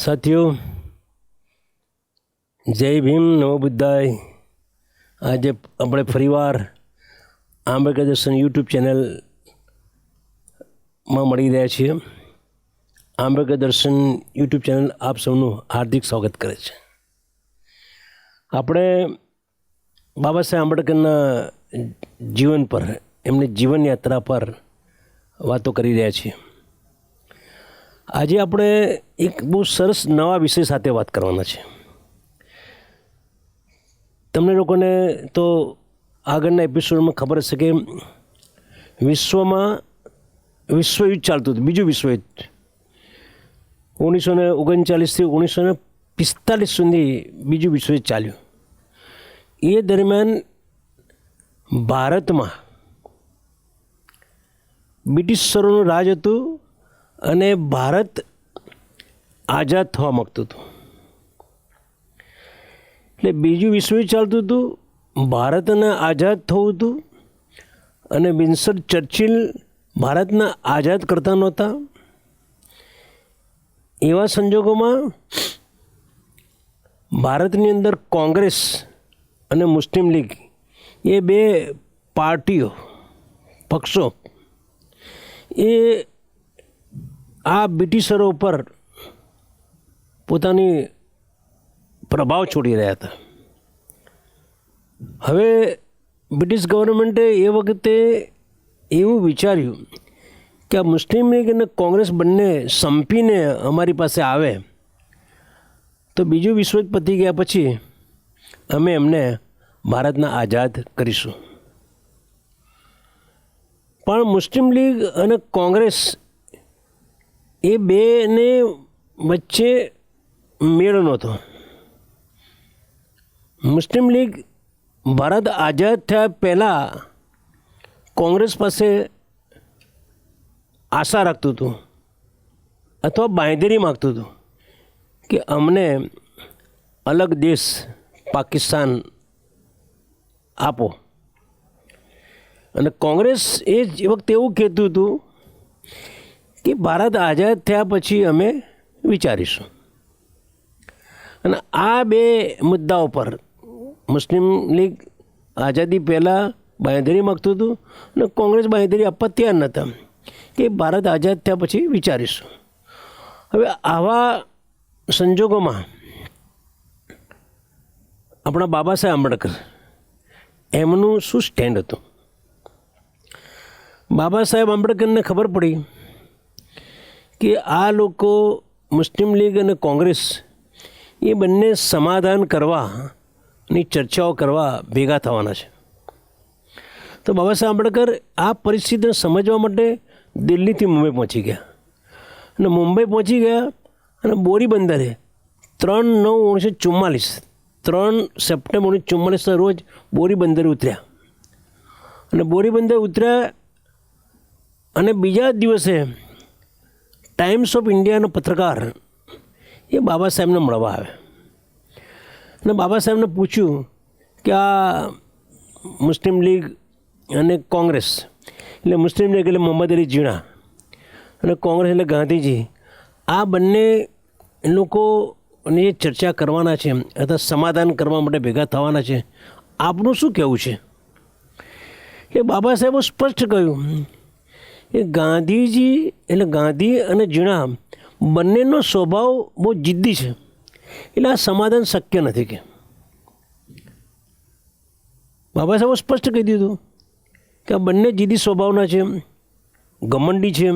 સાથીઓ, જય ભીમ, નમો બુદ્ધાય. આજે આપણે ફરીવાર આંબેડકર દર્શન યુટ્યુબ ચેનલમાં મળી રહ્યા છીએ. આંબેડકર દર્શન યુટ્યુબ ચેનલ આપ સૌનું હાર્દિક સ્વાગત કરે છે. આપણે બાબા સાહેબ આંબેડકરના જીવન પર, એમની જીવનયાત્રા પર વાતો કરી રહ્યા છીએ. આજે આપણે એક બહુ સરસ નવા વિષય સાથે વાત કરવાના છે. તમને લોકોને તો આગળના એપિસોડમાં ખબર હશે કે વિશ્વમાં વિશ્વયુદ્ધ ચાલતું હતું, બીજું વિશ્વયુદ્ધ 1939થી 1945 સુધી બીજું વિશ્વયુદ્ધ ચાલ્યું. એ દરમિયાન ભારતમાં બ્રિટિશરોનું રાજ હતું અને ભારત આઝાદ થવા માગતું હતું. એટલે બીજું વિશ્વયુદ્ધ ચાલતું હતું, ભારતને આઝાદ થવું હતું અને વિન્સ્ટન ચર્ચિલ ભારતને આઝાદ કરતા નહોતા. એવા સંજોગોમાં ભારતની અંદર કોંગ્રેસ અને મુસ્લિમ લીગ એ બે પાર્ટીઓ, પક્ષો એ આ બ્રિટિશરો ઉપર પોતાની પ્રભાવ છોડી રહ્યા હતા. હવે બ્રિટિશ ગવર્મેન્ટે એ વખતે એવું વિચાર્યું કે આ મુસ્લિમ લીગ અને કોંગ્રેસ બંને સંપીને અમારી પાસે આવે તો બીજું વિશ્વયુદ્ધ પતી ગયા પછી અમે એમને ભારતના આઝાદ કરીશું. પણ મુસ્લિમ લીગ અને કોંગ્રેસ એ બેને વચ્ચે મેળ નહોતો. મુસ્લિમ લીગ ભારત આઝાદ થયા પહેલાં કોંગ્રેસ પાસે આશા રાખતું હતું અથવા બાંહેધરી માગતું હતું કે અમને અલગ દેશ પાકિસ્તાન આપો. અને કોંગ્રેસ એ જ વખતે એવું કહેતું હતું કે ભારત આઝાદ થયા પછી અમે વિચારીશું. અને આ બે મુદ્દાઓ પર મુસ્લિમ લીગ આઝાદી પહેલાં બાંહેધરી માગતું હતું અને કોંગ્રેસ બાંહેધરી આપવા તૈયાર નહોતા કે ભારત આઝાદ થયા પછી વિચારીશું. હવે આવા સંજોગોમાં આપણા બાબા સાહેબ આંબેડકર એમનું શું સ્ટેન્ડ હતું? બાબા સાહેબ આંબેડકરને ખબર પડી કે આ લોકો મુસ્લિમ લીગ અને કોંગ્રેસ એ બંને સમાધાન કરવાની ચર્ચાઓ કરવા ભેગા થવાના છે. તો બાબા સાહેબ આંબેડકર આ પરિસ્થિતિને સમજવા માટે દિલ્હીથી મુંબઈ પહોંચી ગયા. અને મુંબઈ પહોંચી ગયા અને બોરી બંદરે 3 સપ્ટેમ્બર 1944ના રોજ બોરી બંદરે ઉતર્યા. અને બોરી બંદર ઉતર્યા અને બીજા દિવસે ટાઈમ્સ ઓફ ઇન્ડિયાનો પત્રકાર એ બાબા સાહેબને મળવા આવે અને બાબા સાહેબને પૂછ્યું કે આ મુસ્લિમ લીગ અને કોંગ્રેસ, એટલે મુસ્લિમ લીગ એટલે મોહમ્મદ અલી જીણા અને કોંગ્રેસ એટલે ગાંધીજી, આ બંને લોકોની જે ચર્ચા કરવાના છે અથવા સમાધાન કરવા માટે ભેગા થવાના છે, આપનું શું કહેવું છે? એ બાબા સાહેબે સ્પષ્ટ કહ્યું એ ગાંધીજી એટલે ગાંધી અને જીણા બંનેનો સ્વભાવ બહુ જિદ્દી છે, એટલે આ સમાધાન શક્ય નથી. કે બાબા સાહેબે સ્પષ્ટ કહી દીધું કે આ બંને જિદ્દી સ્વભાવના છે, ઘમંડી છે,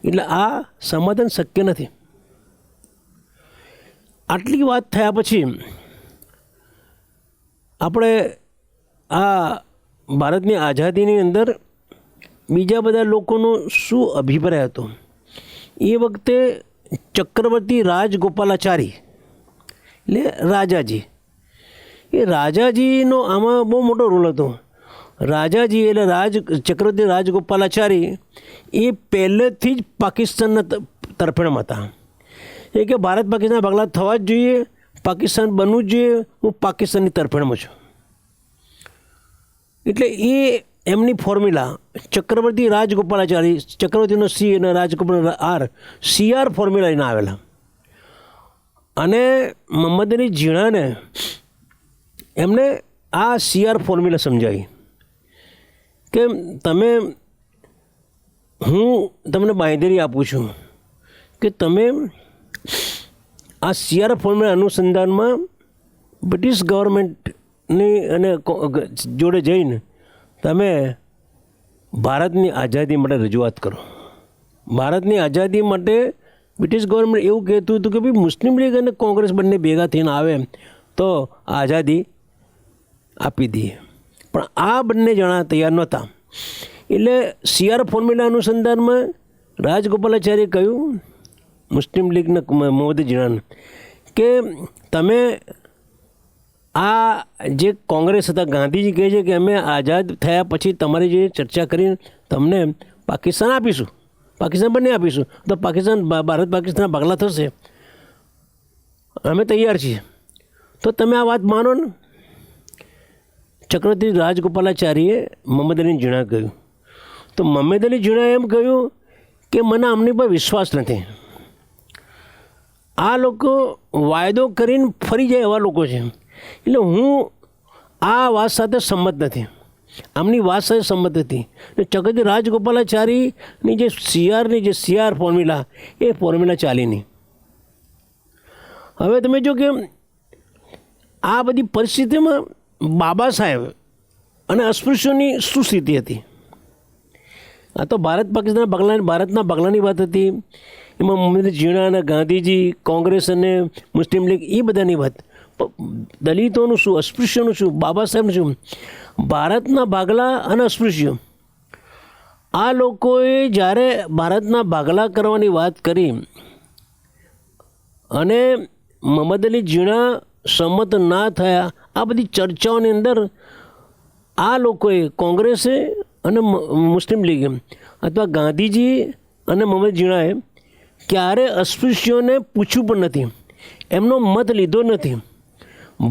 એટલે આ સમાધાન શક્ય નથી. આટલી વાત થયા પછી આપણે આ ભારતની આઝાદીની અંદર બીજા બધા લોકોનો શું અભિપ્રાય હતો? એ વખતે ચક્રવર્તી રાજગોપાલાચારી એટલે રાજાજી, એ રાજાજીનો આમાં બહુ મોટો રોલ હતો. રાજાજી એટલે ચક્રવર્તી રાજગોપાલાચારી એ પહેલેથી જ પાકિસ્તાનના તરફેણમાં હતા. એ કે ભારત પાકિસ્તાન ભાગલા થવા જ જોઈએ, પાકિસ્તાન બનવું જ જોઈએ, હું પાકિસ્તાનની તરફેણમાં છું. એટલે એ એમની ફોર્મ્યુલા ચક્રવર્તી રાજગોપાલાચારી, ચક્રવર્તીનો સી અને રાજગોપાલ આર, CR ફોર્મ્યુલા લઈને આવેલા. અને મોહમ્મદ અલી ઝીણાને એમને આ CR ફોર્મ્યુલા સમજાવી કે હું તમને બાંયધરી આપું છું કે તમે આ CR ફોર્મ્યુલા અનુસંધાનમાં બ્રિટિશ ગવર્મેન્ટની અને જોડે જઈને તમે ભારતની આઝાદી માટે રજૂઆત કરો. ભારતની આઝાદી માટે બ્રિટિશ ગવર્મેન્ટ એવું કહેતું હતું કે ભાઈ મુસ્લિમ લીગ અને કોંગ્રેસ બંને ભેગા થઈને આવે તો આઝાદી આપી દઈએ, પણ આ બંને જણા તૈયાર નહોતા. એટલે CR ફોર્મ્યુલા અનુસંધાનમાં રાજગોપાલાચાર્યે કહ્યું મુસ્લિમ લીગના મોહમ્મદ ઝીણાને કે તમે આ જે કોંગ્રેસ હતા, ગાંધીજી કહે છે કે અમે આઝાદ થયા પછી તમારી જે ચર્ચા કરીને તમને પાકિસ્તાન આપીશું, પાકિસ્તાન બંને આપીશું, તો પાકિસ્તાન ભારત પાકિસ્તાન ભાગલા થશે, અમે તૈયાર છીએ, તો તમે આ વાત માનો ને. ચક્રવર્તી રાજગોપાલાચાર્યે મોહમ્મદ અલી ઝીણા કહ્યું. તો મોહમ્મદ અલી ઝીણાએ એમ કહ્યું કે મને આમની પર વિશ્વાસ નથી, આ લોકો વાયદો કરીને ફરી જાય એવા લોકો છે, એટલે હું આ વાત સાથે સંમત નથી, આમની વાત સાથે સંમત હતી. ચક્રવર્તી રાજગોપાલાચારીની જે CR ફોર્મ્યુલા એ ફોર્મ્યુલા ચાલી નહીં. હવે તમે જો કે આ બધી પરિસ્થિતિમાં બાબા સાહેબ અને અસ્પૃશ્યોની શું સ્થિતિ હતી? આ તો ભારતના ભાગલાની વાત હતી. એમાં મોહમ્મદ ઝીણા અને ગાંધીજી, કોંગ્રેસ અને મુસ્લિમ લીગ એ બધાની વાત. દલિતોનું શું, અસ્પૃશ્યોનું શું, બાબા સાહેબનું શું? ભારતના ભાગલા અને અસ્પૃશ્યો, આ લોકોએ જ્યારે ભારતના ભાગલા કરવાની વાત કરી અને મોહમ્મદ અલી ઝીણા સંમત ના થયા, આ બધી ચર્ચાઓની અંદર આ લોકોએ, કોંગ્રેસે અને મુસ્લિમ લીગે અથવા ગાંધીજી અને મોહમ્મદ ઝીણાએ ક્યારે અસ્પૃશ્યોને પૂછ્યું પણ નથી, એમનો મત લીધો નથી.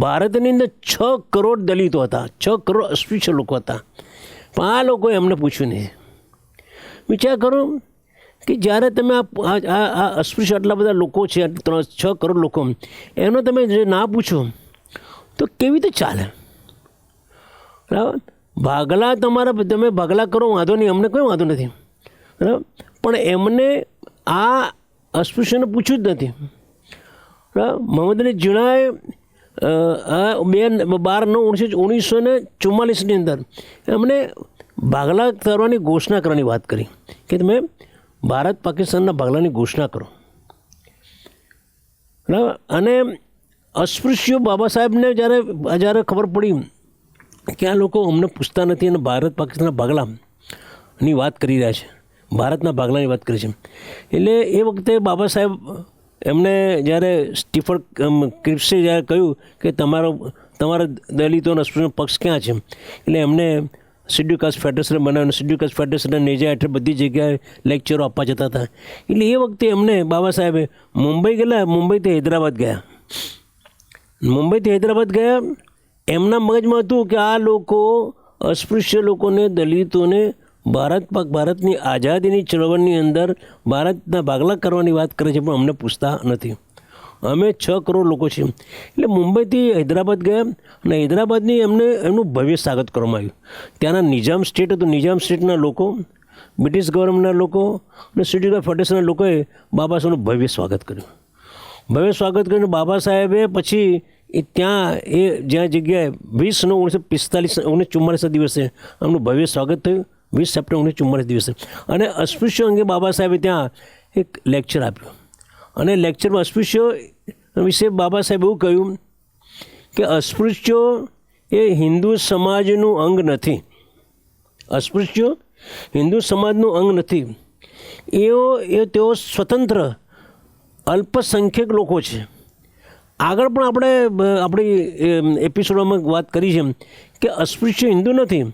ભારતની અંદર 6 કરોડ દલિતો હતા, 6 કરોડ અસ્પૃશ્ય લોકો હતા, પણ આ લોકોએ એમને પૂછ્યું નહીં. વિચાર કરો કે જ્યારે તમે આ અસ્પૃશ્ય આટલા બધા લોકો છે, 6 કરોડ લોકો, એનો તમે જે ના પૂછો તો કેવી રીતે ચાલે? બરાબર, ભાગલા તમે ભાગલા કરો, વાંધો નહીં, અમને કોઈ વાંધો નથી, બરાબર, પણ એમને આ અસ્પૃશ્યને પૂછ્યું જ નથી. બરાબર, મોહમ્મદ અલી ઝીણાએ 12/9/1944ની અંદર એમણે ભાગલા કરવાની ઘોષણા કરવાની વાત કરી કે તમે ભારત પાકિસ્તાનના ભાગલાની ઘોષણા કરો. બરાબર, અને અસ્પૃશ્યો બાબા સાહેબને જ્યારે ખબર પડી કે આ લોકો અમને પૂછતા નથી અને ભારત પાકિસ્તાનના ભાગલાની વાત કરી રહ્યા છે, ભારતના ભાગલાની વાત કરી છે, એટલે એ વખતે બાબા સાહેબ એમને જ્યારે સ્ટીફર્ડ ક્રિપ્સે જ્યારે કહ્યું કે તમારા દલિતોનો અસ્પૃશ્યનો પક્ષ ક્યાં છે, એટલે એમને શેડ્યુલ કાસ્ટ ફેડરેશન બનાવ્યું. શેડ્યુલ કાસ્ટ ફેડરેશનના નેજા હેઠળ બધી જગ્યાએ લેક્ચરો આપવા જતા હતા. એટલે એ વખતે એમને બાબા સાહેબે મુંબઈ ગયા, મુંબઈથી હૈદરાબાદ ગયા. એમના મગજમાં હતું કે આ લોકો અસ્પૃશ્ય લોકોને, દલિતોને ભારતની આઝાદીની ચળવળની અંદર ભારતના ભાગલા કરવાની વાત કરે છે, પણ અમને પૂછતા નથી. અમે 6 કરોડ લોકો છીએ. એટલે મુંબઈથી હૈદરાબાદ ગયા અને હૈદરાબાદની એમનું ભવ્ય સ્વાગત કરવામાં આવ્યું. ત્યાંના નિઝામ સ્ટેટ હતું, નિઝામ સ્ટેટના લોકો, બ્રિટિશ ગવર્મેન્ટના લોકો અને શેડ્યુલ ફેડરેશનના લોકોએ બાબા સાહેબનું ભવ્ય સ્વાગત કર્યું. ભવ્ય સ્વાગત કરીને બાબા સાહેબે પછી જ્યાં જગ્યાએ 20/9/1944 દિવસે એમનું ભવ્ય સ્વાગત થયું, 20 સપ્ટેમ્બર 1944 દિવસે. અને અસ્પૃશ્યો અંગે બાબા સાહેબે ત્યાં એક લેક્ચર આપ્યું અને લેક્ચરમાં અસ્પૃશ્યો વિશે બાબા સાહેબ એવું કહ્યું કે અસ્પૃશ્યો એ હિન્દુ સમાજનું અંગ નથી. અસ્પૃશ્યો હિન્દુ સમાજનું અંગ નથી. તેઓ સ્વતંત્ર અલ્પસંખ્યક લોકો છે. આગળ પણ આપણી એપિસોડમાં વાત કરી છે કે અસ્પૃશ્ય હિન્દુ નથી.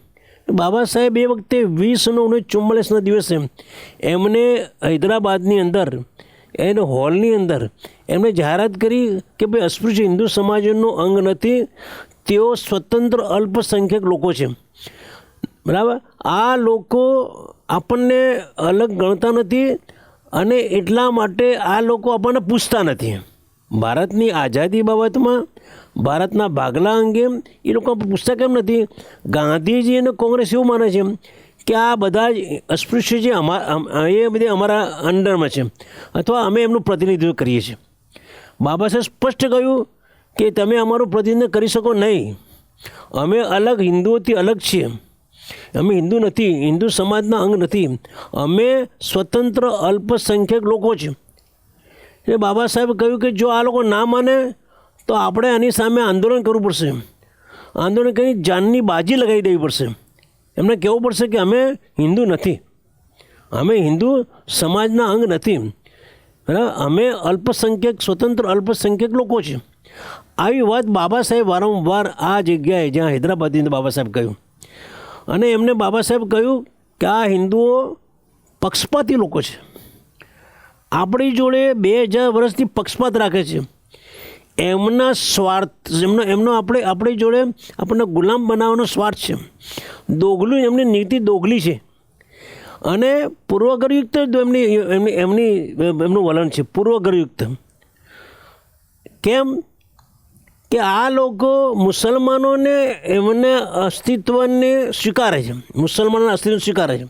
બાબા સાહેબ એ વખતે 20/9/1944 દિવસે એમને હૈદરાબાદની અંદર હોલની અંદર એમણે જાહેરાત કરી કે ભાઈ અસ્પૃશ્ય હિન્દુ સમાજનો અંગ નથી, તેઓ સ્વતંત્ર અલ્પસંખ્યક લોકો છે. બરાબર, આ લોકો આપણને અલગ ગણતા નથી અને એટલા માટે આ લોકો આપણને પૂછતા નથી. ભારતની આઝાદી બાબતમાં, ભારતના ભાગલા અંગે એ લોકો પૂછતા કેમ નથી? ગાંધીજી અને કોંગ્રેસ એવું માને છે કે આ બધા જ અસ્પૃશ્ય જે એ બધી અમારા અંડરમાં છે, અથવા અમે એમનું પ્રતિનિધિત્વ કરીએ છીએ. બાબા સાહેબ સ્પષ્ટ કહ્યું કે તમે અમારું પ્રતિનિધિત્વ કરી શકો નહીં. અમે અલગ, હિન્દુઓથી અલગ છીએ. અમે હિન્દુ નથી, હિન્દુ સમાજના અંગ નથી. અમે સ્વતંત્ર અલ્પસંખ્યક લોકો છે. એટલે બાબા સાહેબ કહ્યું કે જો આ લોકો ના માને તો આપણે આની સામે આંદોલન કરવું પડશે. આંદોલન કરી જાનની બાજી લગાવી દેવી પડશે. એમને કહેવું પડશે કે અમે હિન્દુ નથી, અમે હિન્દુ સમાજના અંગ નથી, બરાબર, અમે અલ્પસંખ્યક, સ્વતંત્ર અલ્પસંખ્યક લોકો છે. આવી વાત બાબા સાહેબ વારંવાર આ જગ્યાએ, જ્યાં હૈદરાબાદની અંદર બાબા સાહેબ કહ્યું. અને એમને બાબા સાહેબ કહ્યું કે આ હિન્દુઓ પક્ષપાતી લોકો છે. આપણી જોડે 2000 વર્ષથી પક્ષપાત રાખે છે. એમના સ્વાર્થ, એમનો આપણી જોડે આપણને ગુલામ બનાવવાનો સ્વાર્થ છે. દોગલું, એમની નીતિ દોગલી છે અને પૂર્વગ્રહયુક્ત એમનું વલણ છે, પૂર્વગ્રહયુક્ત. કેમ કે આ લોકો મુસલમાનોને એમને અસ્તિત્વને સ્વીકારે છે, મુસલમાનોના અસ્તિત્વ સ્વીકારે છે.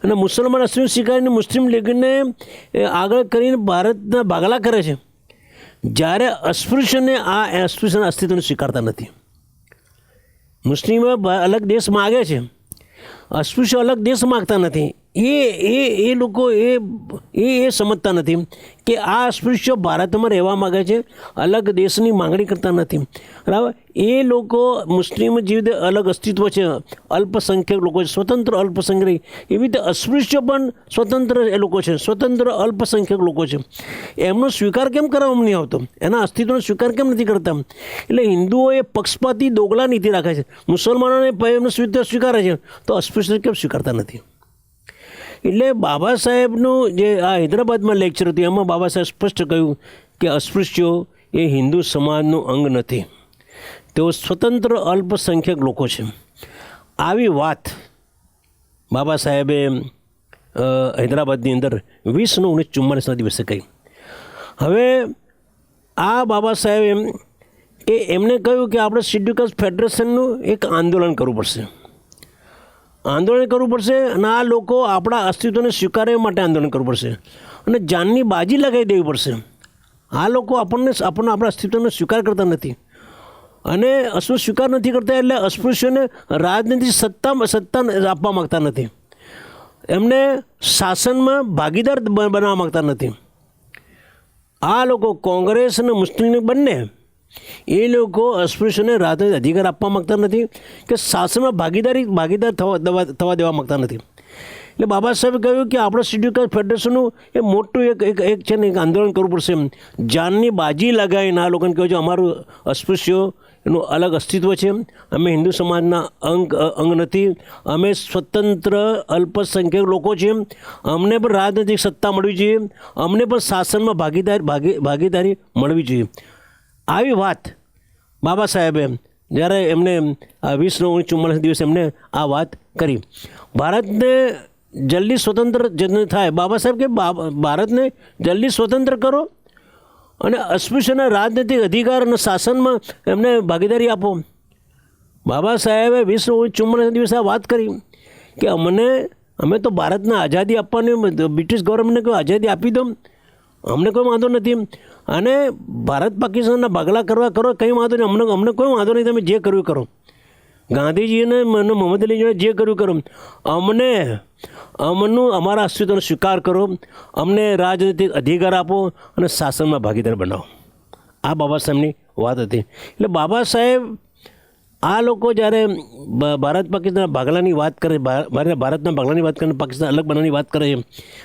અને મુસલમાન અસ્તિત્વ સ્વીકારીને મુસ્લિમ લીગને આગળ કરીને ભારતના ભાગલા કરે છે. જ્યારે અસ્પૃશ્યને અસ્પૃશ્યના અસ્તિત્વને સ્વીકારતા નથી. મુસ્લિમો અલગ દેશ માગે છે, અસ્પૃશ્ય અલગ દેશ માગતા નથી. એ લોકો એ સમજતા નથી કે આ અસ્પૃશ્ય ભારતમાં રહેવા માગે છે, અલગ દેશની માંગણી કરતા નથી, બરાબર. એ લોકો મુસ્લિમ જેવી રીતે અલગ અસ્તિત્વ છે, અલ્પસંખ્યક લોકો છે, સ્વતંત્ર અલ્પસંખ્યક, એવી રીતે અસ્પૃશ્ય પણ સ્વતંત્ર એ લોકો છે, સ્વતંત્ર અલ્પસંખ્યક લોકો છે. એમનો સ્વીકાર કેમ કરવામાં નહીં આવતો? એના અસ્તિત્વનો સ્વીકાર કેમ નથી કરતા? એટલે હિન્દુઓ એ પક્ષપાતી દોગલા નીતિ રાખે છે. મુસલમાનોને એમનો સ્વીકારે છે તો અસ્પૃશ્ય કેમ સ્વીકારતા નથી? એટલે બાબા સાહેબનું જે આ હૈદરાબાદમાં લેક્ચર હતું, એમાં બાબા સાહેબ સ્પષ્ટ કહ્યું કે અસ્પૃશ્યો એ હિન્દુ સમાજનું અંગ નથી, તેઓ સ્વતંત્ર અલ્પસંખ્યક લોકો છે. આવી વાત બાબા સાહેબે હૈદરાબાદની અંદર 20/9/1944 દિવસે કહી. હવે આ બાબા સાહેબ એમને કહ્યું કે આપણે શેડ્યુલ કાસ્ટ ફેડરેશનનું એક આંદોલન કરવું પડશે, આંદોલન કરવું પડશે. અને આ લોકો આપણા અસ્તિત્વને સ્વીકારવા માટે આંદોલન કરવું પડશે અને જાનની બાજી લગાવી દેવી પડશે. આ લોકો આપણા અસ્તિત્વનો સ્વીકાર કરતા નથી અને સ્વીકાર નથી કરતા, એટલે અસ્પૃશ્યોને રાજનીતિ સત્તા આપવા માગતા નથી, એમને શાસનમાં ભાગીદાર બનાવવા માગતા નથી. આ લોકો કોંગ્રેસ અને મુસ્લિમ બંને એ લોકો અસ્પૃશ્યને રાજનૈતિક અધિકાર આપવા માગતા નથી કે શાસનમાં ભાગીદાર થવા દેવા માગતા નથી. એટલે બાબા સાહેબે કહ્યું કે આપણે શેડ્યુલ કાસ્ટ ફેડરેશનનું એ મોટું એક છે ને એક આંદોલન કરવું પડશે. જાનની બાજી લગાવીને આ લોકોને કહ્યું છે અમારું અસ્પૃશ્યો એનું અલગ અસ્તિત્વ છે, અમે હિન્દુ સમાજના અંગ નથી, અમે સ્વતંત્ર અલ્પસંખ્યક લોકો છીએ, અમને પણ રાજનૈતિક સત્તા મળવી જોઈએ, અમને પણ શાસનમાં ભાગીદારી મળવી જોઈએ. આવી વાત બાબા સાહેબે જ્યારે એમને 20/9/1944 દિવસે એમને આ વાત કરી. ભારતને જલ્દી સ્વતંત્ર થાય, બાબા સાહેબ કે ભારતને જલ્દી સ્વતંત્ર કરો અને અસ્પૃશ્યના રાજનૈતિક અધિકાર અને શાસનમાં એમને ભાગીદારી આપો. બાબા સાહેબે 20/9/1944 દિવસે આ વાત કરી કે અમે તો ભારતને આઝાદી આપવાની, બ્રિટિશ ગવર્મેન્ટને કોઈ આઝાદી આપી દો, અમને કોઈ વાંધો નથી. અને ભારત પાકિસ્તાનના ભાગલા કરો, કંઈ વાંધો નહીં, અમને કોઈ વાંધો નહીં, તમે જે કર્યું કરો. ગાંધીજીને મોહમ્મદ અલીજીને જે કર્યું કરો, અમારા અસ્તિત્વનો સ્વીકાર કરો, અમને રાજનૈતિક અધિકાર આપો અને શાસનમાં ભાગીદાર બનાવો. આ બાબા સાહેબની વાત હતી. એટલે બાબા સાહેબ આ લોકો જ્યારે ભારત પાકિસ્તાન ભાગલાની વાત કરે, ભારતના ભાગલાની વાત કરે, પાકિસ્તાન અલગ બનાવવાની વાત કરે છે,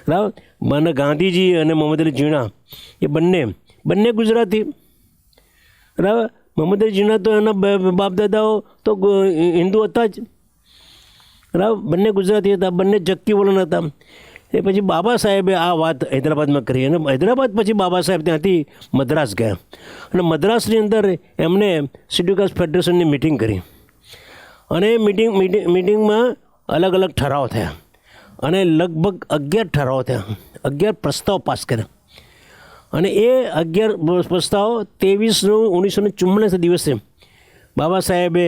બરાબર. મને ગાંધીજી અને મોહમ્મદ અલી જીણા એ બંને ગુજરાતી, બરાબર. મોહમ્મદ અલી જીણા તો એના બાપ દાદાઓ તો હિન્દુ હતા જ, બરાબર. બંને ગુજરાતી હતા, બંને જક્કી વલણ હતા. એ પછી બાબા સાહેબે આ વાત હૈદરાબાદમાં કરી અને હૈદરાબાદ પછી બાબા સાહેબ ત્યાંથી મદ્રાસ ગયા અને મદ્રાસની અંદર એમને શેડ્યુલ કાસ્ટ ફેડરેશનની મિટિંગ કરી અને મિટિંગમાં અલગ અલગ ઠરાવ થયા અને લગભગ 11 ઠરાવ થયા, 11 પ્રસ્તાવ પાસ કર્યા. અને એ 11 પ્રસ્તાવ 23/9/1944 દિવસે બાબા સાહેબે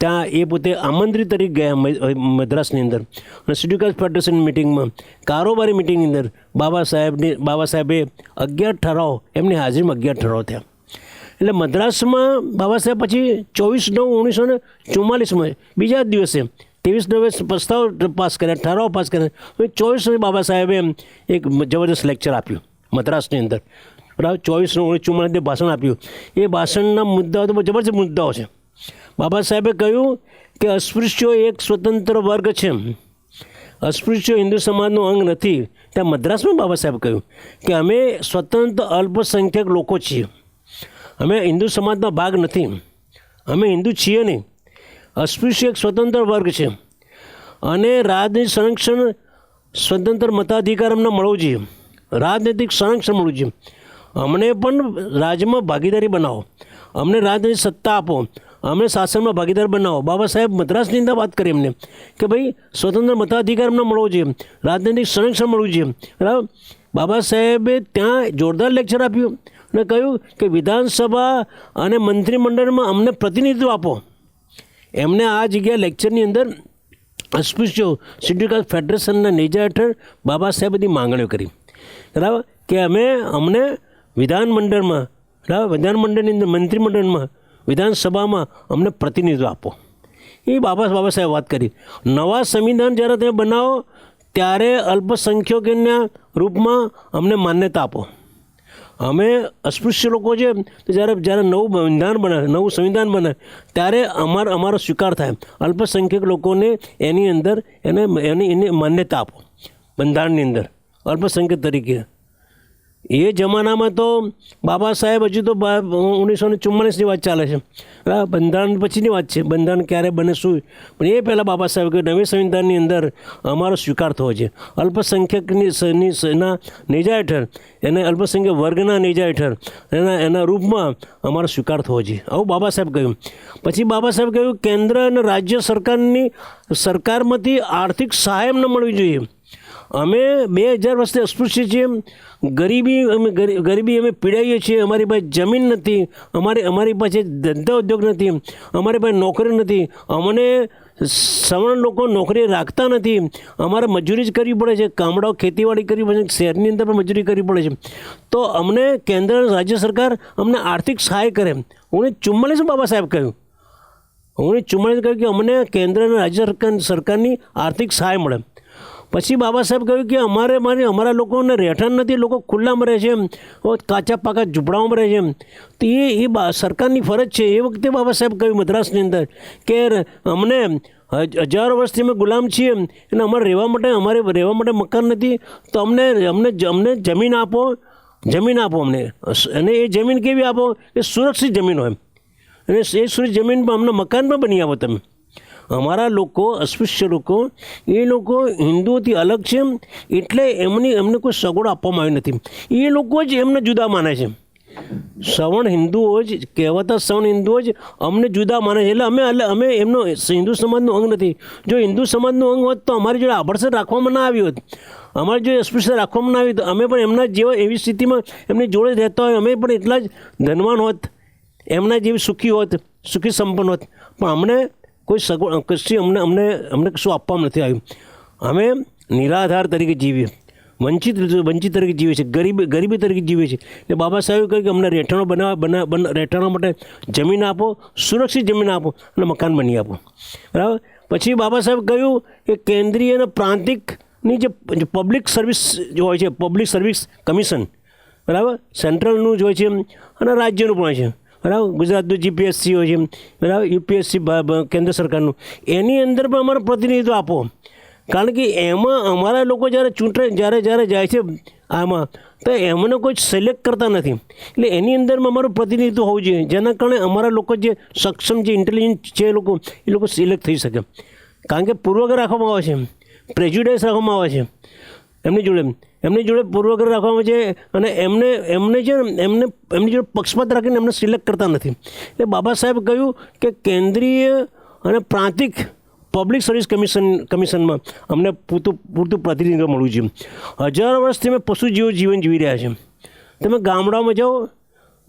ત્યાં એ પોતે આમંત્રિત તરીકે ગયા મદ્રાસની અંદર, અને શેડ્યુલ કાસ્ટ ફેડરેશન મિટિંગમાં કારોબારી મિટિંગની અંદર બાબા સાહેબે 11 ઠરાવ, એમની હાજરીમાં 11 ઠરાવ થયા. એટલે મદ્રાસમાં બાબા સાહેબ પછી 24/9/1944 બીજા જ દિવસે 23 નવે પ્રસ્તાવ પાસ કર્યા, ઠરાવ પાસ કર્યા. 24 બાબા સાહેબે એક જબરદસ્ત લેક્ચર આપ્યું મદ્રાસની અંદર, બરાબર. 24/9/1944 ભાષણ આપ્યું. એ ભાષણના મુદ્દાઓ તો બહુ જબરદસ્ત મુદ્દાઓ છે. બાબા સાહેબે કહ્યું કે અસ્પૃશ્યો એક સ્વતંત્ર વર્ગ છે, અસ્પૃશ્યો હિન્દુ સમાજનું અંગ નથી. ત્યાં મદ્રાસમાં બાબા સાહેબ કહ્યું કે અમે સ્વતંત્ર અલ્પસંખ્યક લોકો છીએ, અમે હિન્દુ સમાજના ભાગ નથી, અમે હિન્દુ છીએ નહીં. અસ્પૃશ્ય એક સ્વતંત્ર વર્ગ છે અને રાજનૈતિક સંરક્ષણ, સ્વતંત્ર મતાધિકાર અમને મળવો જોઈએ, રાજનૈતિક સંરક્ષણ મળવું જોઈએ. અમને પણ રાજ્યમાં ભાગીદારી બનાવો, અમને રાજનૈતિક સત્તા આપો, અમને શાસનમાં ભાગીદાર બનાવો. બાબા સાહેબ મદ્રાસની અંદર વાત કરી એમને કે ભાઈ સ્વતંત્ર મતાધિકાર અમને મળવો જોઈએ, રાજનૈતિક સંરક્ષણ મળવું જોઈએ, બરાબર. બાબા સાહેબે ત્યાં જોરદાર લેક્ચર આપ્યું અને કહ્યું કે વિધાનસભા અને મંત્રીમંડળમાં અમને પ્રતિનિધિત્વ આપો. એમને આ જગ્યા લેક્ચરની અંદર અસ્પૃશ્યો શેડ્યુલ કાસ્ટ ફેડરેશનના નેજા હેઠળ બાબા સાહેબ બધી માંગણીઓ કરી, બરાબર, કે અમને વિધાનમંડળમાં, બરાબર, વિધાનમંડળની અંદર, મંત્રીમંડળમાં, વિધાનસભામાં અમને પ્રતિનિધિત્વ આપો. એ બાબા સાહેબ વાત કરી. નવા સંવિધાન જ્યારે તમે બનાવો ત્યારે અલ્પસંખ્યકોના રૂપમાં અમને માન્યતા આપો. અમે અસ્પૃશ્ય લોકો છે તો જ્યારે નવું સંવિધાન બને ત્યારે અમારો સ્વીકાર થાય. અલ્પસંખ્યક લોકોને એની અંદર એની માન્યતા આપો બંધારણની અંદર અલ્પસંખ્યક તરીકે. એ જમાનામાં તો બાબા સાહેબ હજુ તો 1944ની વાત ચાલે છે, બંધારણ પછીની વાત છે, બંધારણ ક્યારે બને શું. પણ એ પહેલાં બાબા સાહેબ કે નવી સંવિધાનની અંદર અમારો સ્વીકાર થવો છે, અલ્પસંખ્યકની નેજા હેઠળ, એને અલ્પસંખ્યક વર્ગના નેજા હેઠળ એના રૂપમાં અમારો સ્વીકાર થવો છે, આવું બાબા સાહેબ કહ્યું. પછી બાબા સાહેબ કહ્યું કેન્દ્ર અને રાજ્ય સરકારમાંથી આર્થિક સહાય અમને મળવી જોઈએ. અમે 2000 વર્ષથી અસ્પૃશ્ય છીએ, ગરીબી અમે પીડાઈએ છીએ, અમારી પાસે જમીન નથી, અમારી પાસે ધંધા ઉદ્યોગ નથી, અમારી પાસે નોકરી નથી, અમને સવર્ણ લોકો નોકરી રાખતા નથી, અમારે મજૂરી જ કરવી પડે છે, ગામડાઓ ખેતીવાડી કરવી પડે છે, શહેરની અંદર પણ મજૂરી કરવી પડે છે. તો અમને કેન્દ્ર રાજ્ય સરકાર અમને આર્થિક સહાય કરે. 1944 બાબા સાહેબ કહ્યું, 1944 કહ્યું કે અમને કેન્દ્ર અને રાજ્ય સરકારની આર્થિક સહાય મળે. પછી બાબા સાહેબ કહ્યું કે અમારા લોકોને રહેઠાણ નથી, લોકો ખુલ્લામાં રહે છે, કાચા પાકા ઝૂંપડાઓમાં રહે છે. તો એ સરકારની ફરજ છે. એ વખતે બાબા સાહેબ કહ્યું મદ્રાસની અંદર કે અમને હજારો વર્ષથી અમે ગુલામ છીએ અને અમારે રહેવા માટે મકાન નથી, તો અમને જમીન આપો અમને. અને એ જમીન કેવી આપો? એ સુરક્ષિત જમીન હોય, અને એ સુરક્ષિત જમીનમાં અમને મકાન પણ બની આપો તમે. અમારા લોકો, અસ્પૃશ્ય લોકો, એ લોકો હિન્દુઓથી અલગ છે, એટલે એમને કોઈ સગવડ આપવામાં આવી નથી. એ લોકો જ એમને જુદા માને છે. સવર્ણ હિન્દુઓ જ કહેવાતા સવર્ણ હિન્દુઓ જ અમને જુદા માને છે. એટલે અમે એમનો હિન્દુ સમાજનું અંગ નથી. જો હિન્દુ સમાજનું અંગ હોત તો અમારી જોડે આભડછટ રાખવામાં ના આવી હોત, અમારી જોડે અસ્પૃશ્યતા રાખવામાં ના આવી તો અમે પણ એમના જેવા એવી સ્થિતિમાં એમની જોડે રહેતા હોય, અમે પણ એટલા જ ધનવાન હોત, એમના જેવી સુખી સંપન્ન હોત. પણ અમને કોઈ સગવડ કશું અમને કશું આપવામાં નથી આવ્યું. અમે નિરાધાર તરીકે જીવીએ, વંચિત તરીકે જીવે છે, ગરીબી તરીકે જીવે છે. એટલે બાબા સાહેબે કહ્યું કે અમને રહેઠાણો માટે જમીન આપો, સુરક્ષિત જમીન આપો અને મકાન બની આપો, બરાબર. પછી બાબા સાહેબ કહ્યું કે કેન્દ્રીય અને પ્રાંતિકની જે પબ્લિક સર્વિસ હોય છે, પબ્લિક સર્વિસ કમિશન, બરાબર, સેન્ટ્રલનું જ હોય છે અને રાજ્યનું પણ હોય છે, બરાબર. ગુજરાતનું જીપીએસસી હોય છે, બરાબર, યુપીએસસી કેન્દ્ર સરકારનું, એની અંદર પણ અમારું પ્રતિનિધિત્વ આપો. કારણ કે એમાં અમારા લોકો જ્યારે જાય છે આમાં, તો એમને કોઈ સિલેક્ટ કરતા નથી. એટલે એની અંદરમાં અમારું પ્રતિનિધિત્વ હોવું જોઈએ, જેના કારણે અમારા લોકો જે સક્ષમ છે, ઇન્ટેલિજન્ટ છે, એ લોકો સિલેક્ટ થઈ શકે. કારણ કે પૂર્વગ્રહ રાખવામાં આવે છે, પ્રેજ્યુડાઇસ રાખવામાં આવે છે એમની જોડે પૂર્વગ્રહ રાખવામાં છે, અને એમની જોડે પક્ષપાત રાખીને એમને સિલેક્ટ કરતા નથી. એટલે બાબા સાહેબ કહ્યું કે કેન્દ્રીય અને પ્રાંતિક પબ્લિક સર્વિસ કમિશનમાં અમને પૂરતું પ્રતિનિધિત્વ મળવું છે. હજારો વર્ષથી અમે પશુ જેવું જીવન જીવી રહ્યા છીએ, તમે ગામડામાં જાઓ,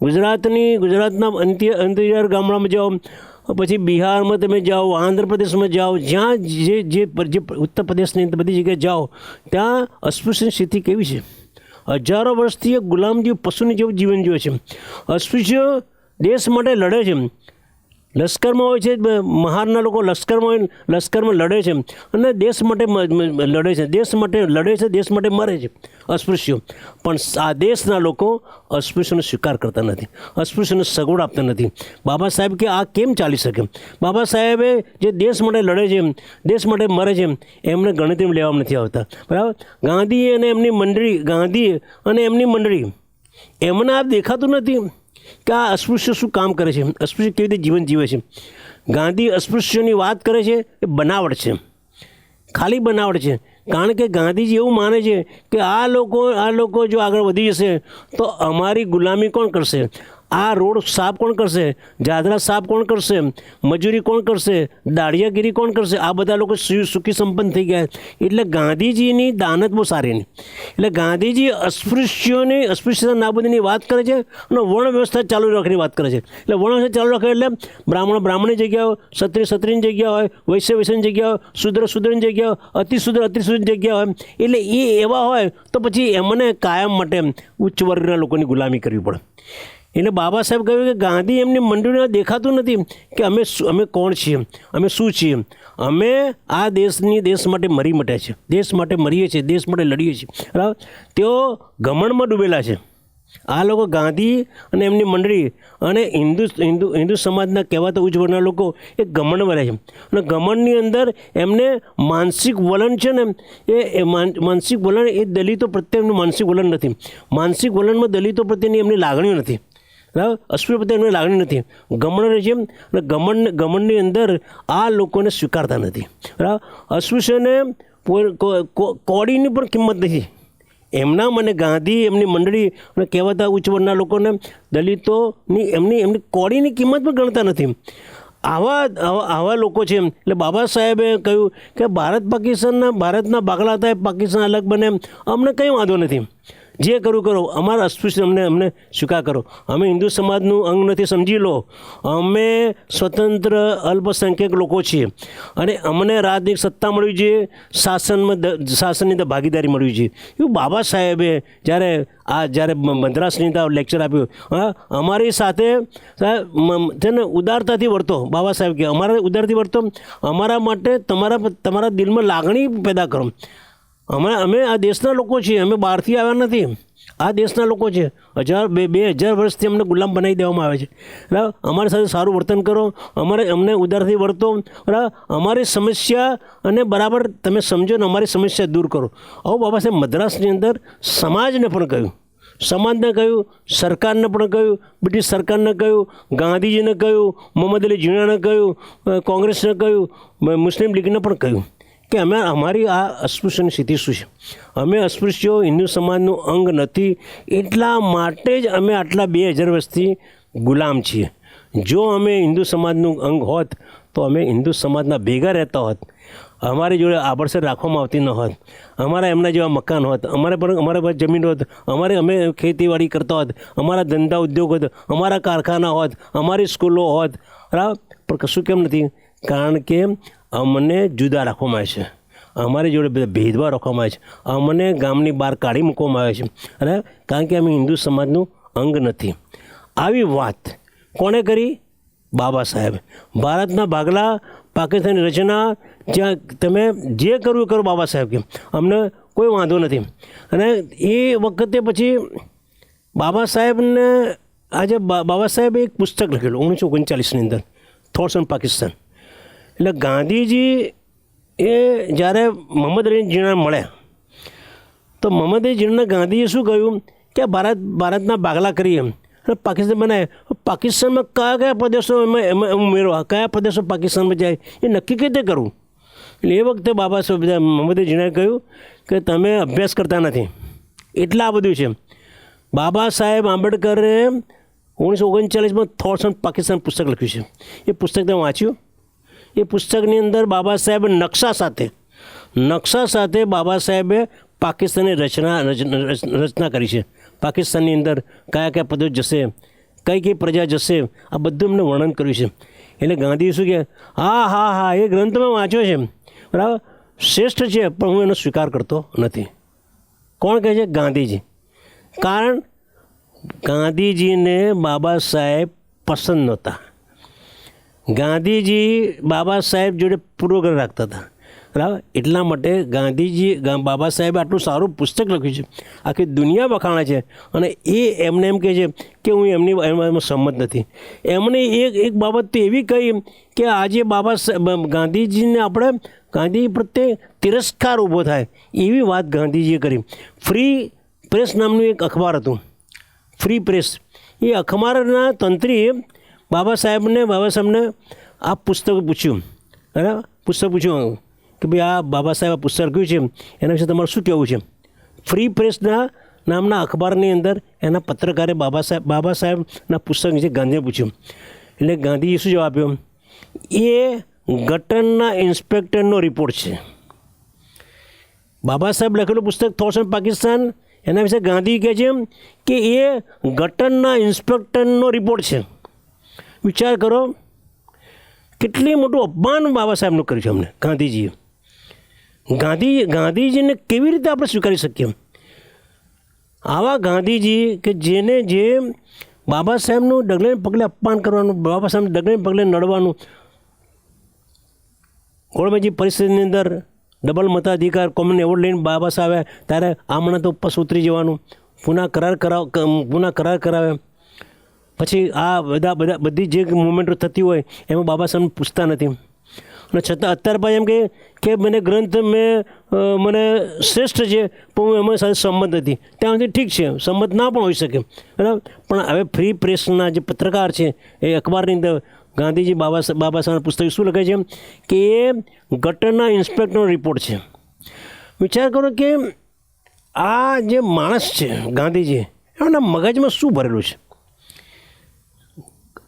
ગુજરાતના અંતરિયાળ ગામડામાં જાઓ, પછી બિહારમાં તમે જાઓ, આંધ્રપ્રદેશમાં જાઓ, જ્યાં જે ઉત્તર પ્રદેશની બધી જગ્યાએ જાઓ, ત્યાં અસ્પૃશ્યની સ્થિતિ કેવી છે? હજારો વર્ષથી ગુલામ જેવું પશુની જેવું જીવન જીવે છે. અસ્પૃશ્ય દેશ માટે લડે છે. લશ્કરમાં હોય છે, મહારના લોકો લશ્કરમાં લડે છે અને દેશ માટે લડે છે, દેશ માટે મરે છે અસ્પૃશ્યો. પણ આ દેશના લોકો અસ્પૃશ્યનો સ્વીકાર કરતા નથી, અસ્પૃશ્યને સગવડ આપતા નથી. બાબા સાહેબ કે આ કેમ ચાલી શકે? બાબા સાહેબે જે દેશ માટે લડે છે, દેશ માટે મરે છે, એમને ગણતરીમાં લેવામાં નથી આવતા. બરાબર? ગાંધી અને એમની મંડળી એમને આ દેખાતું નથી કે આ અસ્પૃશ્ય શું કામ કરે છે, અસ્પૃશ્ય કેવી રીતે જીવન જીવે છે. ગાંધી અસ્પૃશ્યની વાત કરે છે એ બનાવટ છે, ખાલી બનાવટ છે. કારણ કે ગાંધીજી એવું માને છે કે આ લોકો જો આગળ વધી જશે તો અમારી ગુલામી કોણ કરશે? આ રોડ સાફ કોણ કરશે? જાદરા સાફ કોણ કરશે? મજૂરી કોણ કરશે? દાળિયાગીરી કોણ કરશે? આ બધા લોકો સુખી સંપન્ન થઈ ગયા. એટલે ગાંધીજીની દાનત બહુ સારી નહીં. એટલે ગાંધીજી અસ્પૃશ્યતા નાબૂદીની વાત કરે છે અને વર્ણ વ્યવસ્થા ચાલુ રાખવાની વાત કરે છે. એટલે વર્ણ વ્યવસ્થા ચાલુ રાખે એટલે બ્રાહ્મણની જગ્યા હોય, ક્ષત્રિયની જગ્યા હોય, વૈશ્યની જગ્યા હોય, શૂદ્રની જગ્યા હોય, અતિશૂદ્રની જગ્યા હોય. એટલે એ એવા હોય તો પછી એમને કાયમ માટે ઉચ્ચ વર્ગના લોકોની ગુલામી કરવી પડે. એટલે બાબા સાહેબ કહ્યું કે ગાંધી એમની મંડળીને દેખાતું નથી કે અમે કોણ છીએ, અમે શું છીએ. અમે આ દેશ માટે મરી મટ્યા છે, દેશ માટે મરીએ છીએ, દેશ માટે લડીએ છીએ. બરાબર? તેઓ ઘમંડમાં ડૂબેલા છે. આ લોકો ગાંધી અને એમની મંડળી અને હિન્દુ સમાજના કહેવાતા ઉચ્ચ વર્ગના લોકો એ ઘમંડમાં રહે છે. અને ઘમંડની અંદર એમને માનસિક વલણ છે ને, એ માનસિક વલણ એ દલિતો પ્રત્યેનું માનસિક વલણ નથી. માનસિક વલણમાં દલિતો પ્રત્યેની એમની લાગણીઓ નથી. બરાબર? અસ્પૃશ્ય પ્રત્યે એમની લાગણી નથી. ઘમંડ રહે છે અને ઘમંડની અંદર આ લોકોને સ્વીકારતા નથી. બરાબર? અસ્પૃશ્યને કોડીની પણ કિંમત નથી. એમના મને ગાંધી એમની મંડળી અને કહેવાતા ઉચ્ચ વર્ગના લોકોને દલિતોની એમની કોડીની કિંમત પણ ગણતા નથી. આવા લોકો છે. એટલે બાબા સાહેબે કહ્યું કે ભારતના ભાગલા થાય, પાકિસ્તાન અલગ બને, અમને કંઈ વાંધો નથી, જે કરવું કરો, અમારા અસ્પૃશ્ય અમને સ્વીકાર કરો. અમે હિન્દુ સમાજનું અંગ નથી, સમજી લો. અમે સ્વતંત્ર અલ્પસંખ્યક લોકો છીએ અને અમને રાજનીતિક સત્તા મળવી જોઈએ, શાસનની અંદર ભાગીદારી મળવી જોઈએ. એવું બાબા સાહેબે જ્યારે મદ્રાસની અંદર લેક્ચર આપ્યું. અમારી સાથે છે ને ઉદારતાથી વર્તો. બાબા સાહેબ કે અમારા ઉદારથી વર્તો, અમારા માટે તમારા દિલમાં લાગણી પેદા કરો. અમે આ દેશના લોકો છીએ, અમે બહારથી આવ્યા નથી, આ દેશના લોકો છે. 2000 વર્ષથી અમને ગુલામ બનાવી દેવામાં આવે છે. બરાબર? અમારી સાથે સારું વર્તન કરો, અમને ઉદારથી વર્તો. બરાબર? અમારી સમસ્યા અને બરાબર તમે સમજો ને અમારી સમસ્યા દૂર કરો. આવું બાબા સાહેબ મદ્રાસની અંદર સમાજને પણ કહ્યું, સમાજને કહ્યું, સરકારને પણ કહ્યું, બ્રિટિશ સરકારને કહ્યું, ગાંધીજીને કહ્યું, મોહમ્મદ અલી ઝીણાને કહ્યું, કોંગ્રેસને કહ્યું, મુસ્લિમ લીગને પણ કહ્યું કે અમારી આ અસ્પૃશ્યની સ્થિતિ શું છે. અમે અસ્પૃશ્યો હિન્દુ સમાજનું અંગ નથી, એટલા માટે જ અમે આટલા 2000 વર્ષથી ગુલામ છીએ. જો અમે હિન્દુ સમાજનું અંગ હોત તો અમે હિન્દુ સમાજના ભેગા રહેતા હોત, અમારી જોડે આભડસર રાખવામાં આવતી ન હોત, અમારા એમના જેવા મકાન હોત, અમારા પર જમીન હોત, અમે ખેતીવાડી કરતા હોત, અમારા ધંધા ઉદ્યોગ હોત, અમારા કારખાના હોત, અમારી સ્કૂલો હોત. બરાબર? પણ કશું કેમ નથી? કારણ કે અમને જુદા રાખવામાં આવે છે, અમારી જોડે બધા ભેદભાવ રાખવામાં આવે છે, અમને ગામની બહાર કાઢી મૂકવામાં આવે છે. અને કારણ કે અમે હિન્દુ સમાજનું અંગ નથી. આવી વાત કોણે કરી? બાબા સાહેબ. ભારતના ભાગલા, પાકિસ્તાનની રચના, જ્યાં તમે જે કરવું કરો બાબા સાહેબ કે અમને કોઈ વાંધો નથી. અને એ વખતે પછી બાબા સાહેબને બાબા સાહેબે એક પુસ્તક લખેલું 1939ની અંદર, થોટ્સ ઓન પાકિસ્તાન. એટલે ગાંધીજી એ જ્યારે મોહમ્મદ અલી ઝીણા મળ્યા તો મોહમ્મદ અલી ઝીણાને ગાંધીએ શું કહ્યું કે ભારતના ભાગલા કરીએ અને પાકિસ્તાન બનાવે. પાકિસ્તાનમાં કયા પ્રદેશો એમાં ઉમેરવા, કયા પ્રદેશો પાકિસ્તાનમાં જાય એ નક્કી કઈ રીતે કરવું? એટલે એ વખતે બાબા સાહેબ મોહમ્મદ અલી ઝીણાએ કહ્યું કે તમે અભ્યાસ કરતા નથી, એટલા આ બધું છે. બાબા સાહેબ આંબેડકરે 1939માં થોટ્સ ઓન પાકિસ્તાન પુસ્તક લખ્યું છે. એ પુસ્તક તમે વાંચ્યું? એ પુસ્તકની અંદર બાબા સાહેબ નકશા સાથે બાબા સાહેબે પાકિસ્તાનની રચના કરી છે. પાકિસ્તાનની અંદર કયા કયા પદો જશે, કઈ કઈ પ્રજા જશે, આ બધું એમને વર્ણન કર્યું છે. એટલે ગાંધી શું કહે, હા એ ગ્રંથ મેં વાંચ્યો છે, બરાબર, શ્રેષ્ઠ છે, પણ હું એનો સ્વીકાર કરતો નથી. કોણ કહે છે? ગાંધીજી. કારણ ગાંધીજીને બાબા સાહેબ પસંદ નહોતા. ગાંધીજી બાબા સાહેબ જોડે પૂર્વગ્રહ રાખતા હતા, બરાબર. એટલા માટે બાબા સાહેબે આટલું સારું પુસ્તક લખ્યું છે, આખી દુનિયા વખાણે છે, અને એ એમને એમ કહે છે કે હું એમાં સંમત નથી. એમને એક બાબત તો એવી કહી કે આજે ગાંધીજીને આપણે ગાંધી પ્રત્યે તિરસ્કાર ઊભો થાય એવી વાત ગાંધીજીએ કરી. ફ્રી પ્રેસ નામનું એક અખબાર હતું, ફ્રી પ્રેસ. એ અખબારના તંત્રીએ બાબા સાહેબને આ પુસ્તક પૂછ્યું, બરાબર, પુસ્તક પૂછ્યું કે ભાઈ આ બાબા સાહેબ આ પુસ્તક લખ્યું છે, એના વિશે તમારું શું કહેવું છે? ફ્રી પ્રેસના નામના અખબારની અંદર એના પત્રકારે બાબા સાહેબના પુસ્તક વિશે ગાંધીએ પૂછ્યું. એટલે ગાંધીએ શું જવાબ આપ્યો? એ ગટરના ઇન્સ્પેક્ટરનો રિપોર્ટ છે. બાબા સાહેબ લખેલું પુસ્તક થોટ્સ ઓન પાકિસ્તાન, એના વિશે ગાંધી કહે છે કે એ ગટરના ઇન્સ્પેક્ટરનો રિપોર્ટ છે. વિચાર કરો, કેટલી મોટું અપમાન બાબા સાહેબનું કર્યું છે અમને ગાંધીજીએ. ગાંધીજીને કેવી રીતે આપણે સ્વીકારી શકીએ? આવા ગાંધીજી કે જે બાબા સાહેબનું ડગલે પગલે અપમાન કરવાનું, બાબા સાહેબનું ડગલે પગલે નડવાનું, ગોળમેજી પરિસ્થિતિની અંદર ડબલ મતાધિકાર કોમન એવોર્ડ લઈને બાબા સાહેબ ત્યારે આમણા તો ઉપર ઉતરી જવાનું, પુના કરાર કરાવે. પછી આ બધી જે મુવમેન્ટો થતી હોય એમાં બાબા સાહેબ પૂછતા નથી. અને છતાં અત્યારે પાછું એમ કે મને ગ્રંથ મને શ્રેષ્ઠ છે, પણ હું એમાં સાથે સંમત નથી. ત્યાં સુધી ઠીક છે, સંમત ના પણ હોઈ શકે, બરાબર. પણ હવે ફ્રી પ્રેસના જે પત્રકાર છે એ અખબારની અંદર ગાંધીજી બાબા સાહેબના પુસ્તક શું લખે છે કે એ ગટરના ઇન્સ્પેક્ટરનો રિપોર્ટ છે. વિચાર કરો કે આ જે માણસ છે ગાંધીજી, એમના મગજમાં શું ભરેલું છે?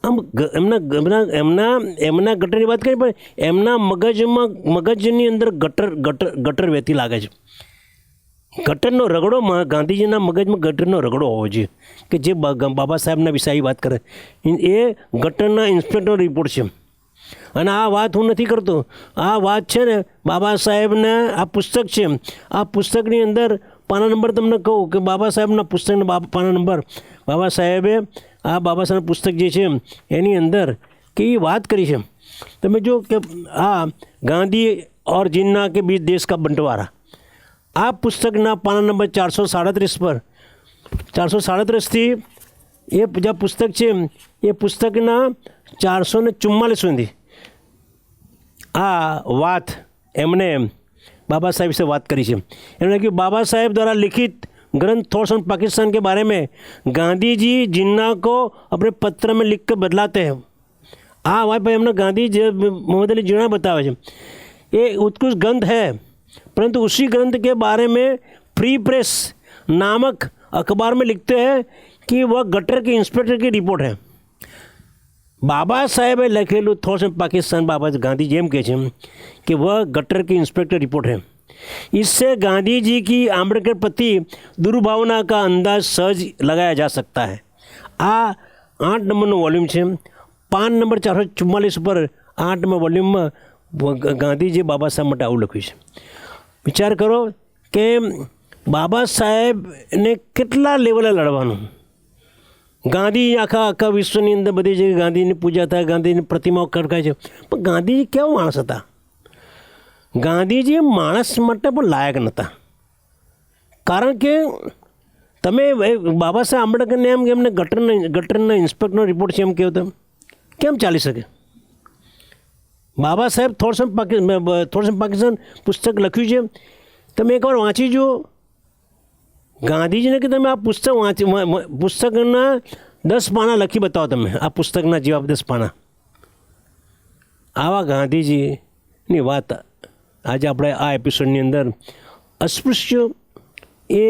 આમ એમના ગટરની વાત કરી, પણ એમના મગજની અંદર ગટર વહેતી લાગે છે. ગટરનો રગડો ગાંધીજીના મગજમાં ગટરનો રગડો હોવો જોઈએ કે જે બાબા સાહેબના વિશે આવી વાત કરે. એ ગટરના ઇન્સ્પેક્ટરનો રિપોર્ટ છે. અને આ વાત હું નથી કરતો, આ વાત છે ને બાબા સાહેબના આ પુસ્તક છે. આ પુસ્તકની અંદર પાના નંબર તમને કહું કે બાબા સાહેબના પુસ્તકના પાના નંબર બાબા સાહેબે બાબા સાહેબનું પુસ્તક જે છે એની અંદર કેવી વાત કરી છે. તમે જો કે આ ગાંધી और जिन्ना के बीच देश का बंटवारा, આ પુસ્તકના પાના નંબર 437 પર 437થી એ જે પુસ્તક છે એ પુસ્તકના 444 સુધી આ વાત એમણે बाबा साहेब से बात करी है. एमने कि बाबा साहेब द्वारा लिखित ग्रंथ थॉट्स ऑन पाकिस्तान के बारे में गांधी जी जिन्ना को अपने पत्र में लिख कर बदलाते हैं. આ વાત ભાઈ એમને ગાંધી मोहम्मद अली जिन्ना बतावे છે. ये उत्कृष्ट ग्रंथ है, परंतु उसी ग्रंथ के बारे में फ्री प्रेस नामक अखबार में लिखते हैं कि वह गटर के इंस्पेक्टर की रिपोर्ट है. बाबा साहेबे लखेलू थॉट्स ऑन पाकिस्तान बाबा गांधी जी एम कहे छे कि वह गटर की इंस्पेक्टर रिपोर्ट है. इससे गांधी जी की आम्बेडकर प्रति दुर्भावना का अंदाज सहज लगाया जा सकता है. आ 8 नंबरનું વોલ્યુમ છે. પાન નંબર 444 પર 8 નંબર વોલ્યુમમાં ગાંધીજી બાબા સાહેબ માટે આવું લખ્યું છે. વિચાર કરો કે બાબા સાહેબને કેટલા લેવલે લડવાનું. ગાંધી આખા વિશ્વની અંદર બધી જગ્યાએ ગાંધીની પૂજા થાય, ગાંધીની પ્રતિમાઓ ખડકાય છે, પણ ગાંધીજી કેવા માણસ હતા? ગાંધીજી માણસ માટે પણ લાયક નહોતા. કારણ કે તમે બાબા સાહેબ આંબેડકરને એમ કે એમને ગટરના ઇન્સ્પેક્ટરનો રિપોર્ટ છે એમ કહો તો કેમ ચાલી શકે? બાબા સાહેબ થોટ્સ ઓન પાકિસ્તાન પુસ્તક લખ્યું છે, તમે એકવાર વાંચી જુઓ. ગાંધીજીને કે તમે આ પુસ્તકના 10 પાના લખી બતાવો, તમે આ પુસ્તકના જેવા 10 પાના. આવા ગાંધીજીની વાત આજે આપણે આ એપિસોડની અંદર અસ્પૃશ્ય એ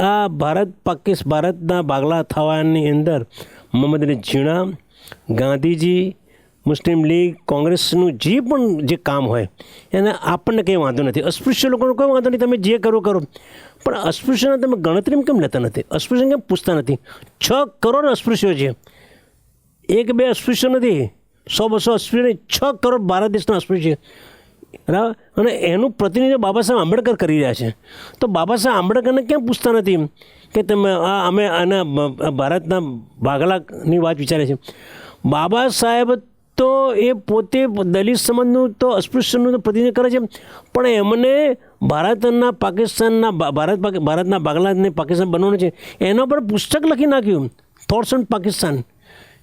આ ભારતના ભાગલા થવાની અંદર મોહમ્મદ અલી ઝીણા, ગાંધીજી મુસ્લિમ લીગ, કોંગ્રેસનું જે પણ જે કામ હોય એને આપણને કંઈ વાંધો નથી. અસ્પૃશ્ય લોકોનો કોઈ વાંધો નહીં, તમે જે કરો પણ અસ્પૃશ્યના તમે ગણતરીમાં કેમ લેતા નથી? અસ્પૃશ્ય કેમ પૂછતા નથી? 6 કરોડ અસ્પૃશ્યો છે, 1-2 અસ્પૃશ્ય નથી, 100-200 અસ્પૃશ્ય નહીં, 6 કરોડ ભારત દેશના અસ્પૃશ્ય બરાબર. અને એનું પ્રતિનિધિત્વ બાબા સાહેબ આંબેડકર કરી રહ્યા છે. તો બાબા સાહેબ આંબેડકરને કેમ પૂછતા નથી કે તમે અમે આના ભારતના ભાગલાની વાત વિચારે છે? બાબા સાહેબ તો એ પોતે દલિત સમાજનું તો અસ્પૃશ્યનું પ્રતિનિધિત્વ કરે છે, પણ એમને ભારતના ભારતના ભાગલાને પાકિસ્તાન બનવાનું છે એના પર પુસ્તક લખી નાખ્યું, થોટ્સ ઓન પાકિસ્તાન.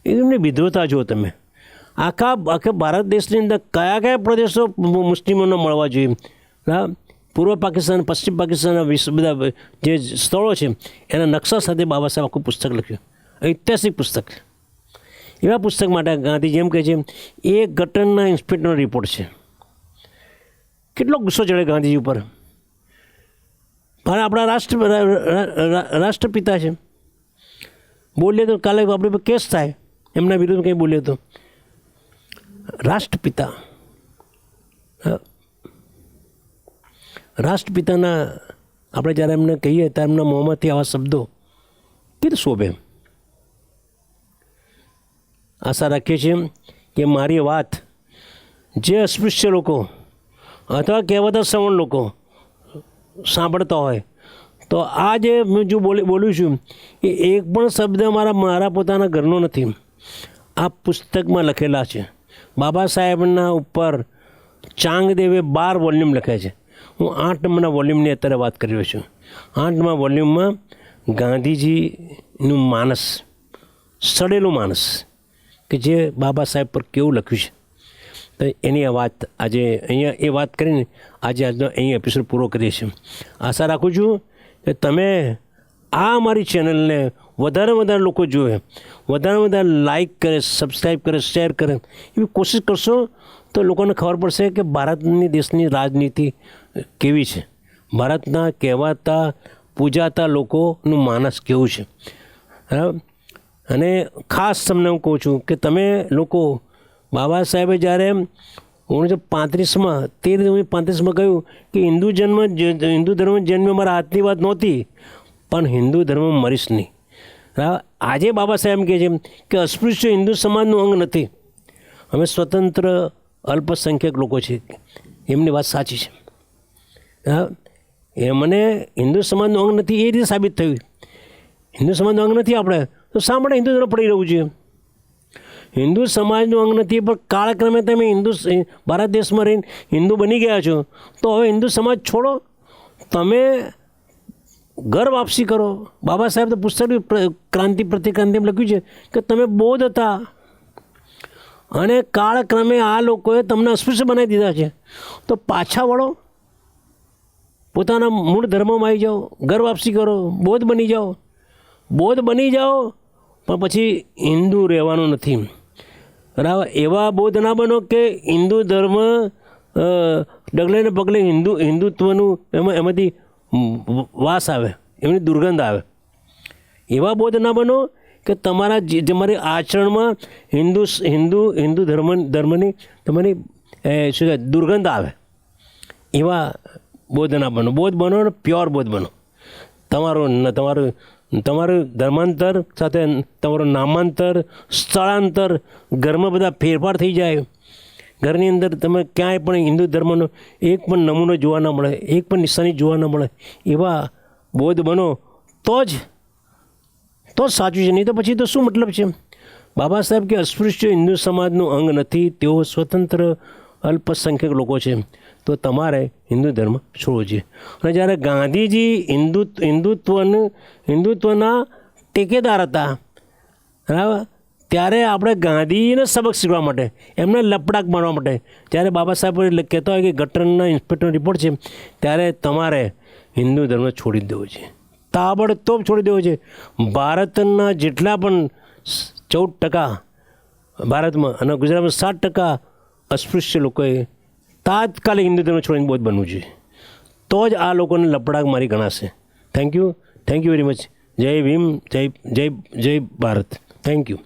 એમની વિદ્વતા જુઓ તમે. આખા ભારત દેશની અંદર કયા પ્રદેશો મુસ્લિમોને મળવા જોઈએ, પૂર્વ પાકિસ્તાન, પશ્ચિમ પાકિસ્તાનના બધા જે સ્થળો છે એના નકશા સાથે બાબા સાહેબ આખું પુસ્તક લખ્યું, ઐતિહાસિક પુસ્તક. એવા પુસ્તક માટે ગાંધીજી એમ કહે છે એ ગટરના ઇન્સ્પેક્ટરનો રિપોર્ટ છે. કેટલો ગુસ્સો ચડે ગાંધીજી ઉપર. આપણા રાષ્ટ્રપિતા છે, બોલીએ તો કાલે આપણી પર કેસ થાય, એમના વિરુદ્ધ કંઈ બોલીએ તો. રાષ્ટ્રપિતાના આપણે જ્યારે એમને કહીએ ત્યારે એમના મોંમાંથી આવા શબ્દો કેવી શોભે. આશા રાખીએ છીએ કે મારી વાત જે અસ્પૃશ્ય લોકો અથવા કહેવાતા સવર્ણ લોકો સાંભળતા હોય તો આ જે હું જો બોલું છું એ એક પણ શબ્દ મારા પોતાના ઘરનો નથી, આ પુસ્તકમાં લખેલા છે. બાબા સાહેબના ઉપર ચાંગદેવે 12 વોલ્યુમ લખ્યા છે. હું 8 નંબરના વોલ્યુમની અત્યારે વાત કરી રહ્યો છું. 8 નંબર વોલ્યુમમાં ગાંધીજીનું માનસ, સડેલું માનસ કે જે બાબા સાહેબ પર કેવું લખ્યું છે, તો એની આ વાત આજે અહીંયા એ વાત કરીને આજનો અહીં એપિસોડ પૂરો કરીએ છીએ. આશા રાખું છું કે તમે આ અમારી ચેનલને વધારે લોકો જોવે, વધારે લાઈક કરે, સબસ્ક્રાઈબ કરે, શેર કરે, એવી કોશિશ કરશો તો લોકોને ખબર પડશે કે ભારતની દેશની રાજનીતિ કેવી છે, ભારતના કહેવાતા પૂજાતા લોકોનું માનસ કેવું છે. અને ખાસ તમને હું કહું છું કે તમે લોકો બાબા સાહેબે જ્યારે 1935માં કહ્યું કે હિન્દુ ધર્મ જન્મ મારા હાથની વાત નહોતી, પણ હિન્દુ ધર્મ મરીશ નહીં. આજે બાબા સાહેબ કહે છે કે અસ્પૃશ્ય હિન્દુ સમાજનું અંગ નથી, અમે સ્વતંત્ર અલ્પસંખ્યક લોકો છે. એમની વાત સાચી છે. મને હિન્દુ સમાજનું અંગ નથી એ રીતે સાબિત થયું. હિન્દુ સમાજનું અંગ નથી આપણે તો શા માટે હિન્દુ ધર્મ પડી રહ્યું છે? હિન્દુ સમાજનું અંગ નથી, પણ કાળક્રમે તમે ભારત દેશમાં રહીને હિન્દુ બની ગયા છો, તો હવે હિન્દુ સમાજ છોડો, તમે ઘર વાપસી કરો. બાબા સાહેબ તો પુસ્તક ક્રાંતિ પ્રતિક્રાંતિમાં લખ્યું છે કે તમે બૌદ્ધ હતા અને કાળક્રમે આ લોકોએ તમને અસ્પૃશ્ય બનાવી દીધા છે, તો પાછા વળો, પોતાના મૂળ ધર્મમાં આવી જાઓ, ઘર વાપસી કરો, બૌદ્ધ બની જાઓ, પણ પછી હિન્દુ રહેવાનું નથી. બરાબર? એવા બૌદ્ધ ના બનો કે હિન્દુ ધર્મ ડગલે ને પગલે હિન્દુત્વનું એમાંથી વાસ આવે, એમની દુર્ગંધ આવે. એવા બૌદ્ધ ના બનો કે તમારી આચરણમાં હિન્દુ ધર્મની તમારી શું કહે દુર્ગંધ આવે. એવા બૌદ્ધ ના બનો. બૌદ્ધ બનો ને પ્યોર બૌદ્ધ બનો. તમારું ધર્માંતર સાથે તમારું નામાંતર, સ્થળાંતર, ઘરમાં બધા ફેરફાર થઈ જાય. ઘરની અંદર તમે ક્યાંય પણ હિન્દુ ધર્મનો એક પણ નમૂનો જોવા ન મળે, એક પણ નિશાની જોવા ન મળે. એવા બૌદ્ધ બનો તો જ સાચું છે, નહીં તો પછી તો શું મતલબ છે? બાબા સાહેબ કે અસ્પૃશ્ય હિન્દુ સમાજનું અંગ નથી, તેઓ સ્વતંત્ર અલ્પસંખ્યક લોકો છે, તો તમારે હિન્દુ ધર્મ છોડવો જોઈએ. અને જ્યારે ગાંધીજી હિન્દુત્વના ટેકેદાર હતા, બરાબર, ત્યારે આપણે ગાંધીજીને સબક શીખવા માટે, એમને લપડાક મારવા માટે જ્યારે બાબા સાહેબ કહેતા હોય કે ગટરના ઇન્સ્પેક્ટરનો રિપોર્ટ છે, ત્યારે તમારે હિન્દુ ધર્મ છોડી દેવો છે, તાબડતોબ છોડી દેવો છે. ભારતના જેટલા પણ 14% ભારતમાં અને ગુજરાતમાં 7% અસ્પૃશ્ય લોકોએ તાત્કાલિક હિન્દુ ધર્મ છોડીને બૌદ્ધ બનવું જોઈએ, તો જ આ લોકોને લપડાક મારી ગણાશે. Thank you very much. જય ભીમ, જય ભારત. Thank you.